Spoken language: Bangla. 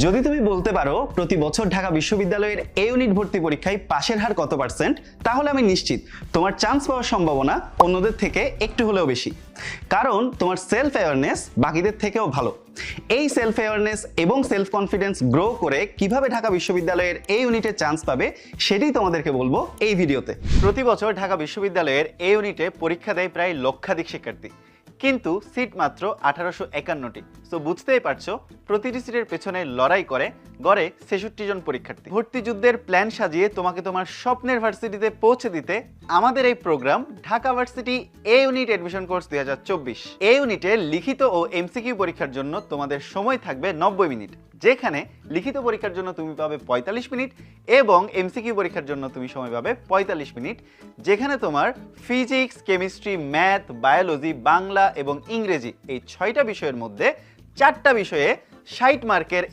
যদি তুমি বলতে পারো প্রতি বছর ঢাকা বিশ্ববিদ্যালয়ের এ ইউনিট ভর্তি পরীক্ষায় পাশের হার কত পার্সেন্ট, তাহলে আমি নিশ্চিত তোমার চান্স পাওয়ার সম্ভাবনা অন্যদের থেকে একটু হলেও বেশি। কারণ তোমার সেলফ অ্যাওয়ারনেস বাকিদের থেকেও ভালো। এই সেলফ অ্যাওয়ারনেস এবং সেলফ কনফিডেন্স গ্রো করে কিভাবে ঢাকা বিশ্ববিদ্যালয়ের এই ইউনিটে চান্স পাবে সেটাই তোমাদেরকে বলবো এই ভিডিওতে। প্রতি বছর ঢাকা বিশ্ববিদ্যালয়ের এই ইউনিটে পরীক্ষা দেয় প্রায় লক্ষাধিক শিক্ষার্থী, কিন্তু সিট মাত্র 1851টি। সো বুঝতেই পারছো, প্রতিটি সিটের পেছনে লড়াই করে গড়ে 66 জন পরীক্ষার্থী। ভর্তি যুদ্ধের প্ল্যান সাজিয়ে তোমাকে তোমার স্বপ্নের ভার্সিটিতে পৌঁছে দিতে আমাদের এই program Dhaka varsity A unit admission course 2024। এই ইউনিটে লিখিত ও এমসিকিউ পরীক্ষার জন্য তোমাদের সময় থাকবে 90 মিনিট, যেখানে লিখিত পরীক্ষার জন্য তুমি পাবে 45 মিনিট এবং এমসিকিউ পরীক্ষার জন্য তুমি সময় পাবে 45 মিনিট, যেখানে তোমার physics, chemistry, math, biology, Bangla এবং ইংরেজি এই 6টা বিষয়ের মধ্যে 4টা বিষয়ে 60 মার্কের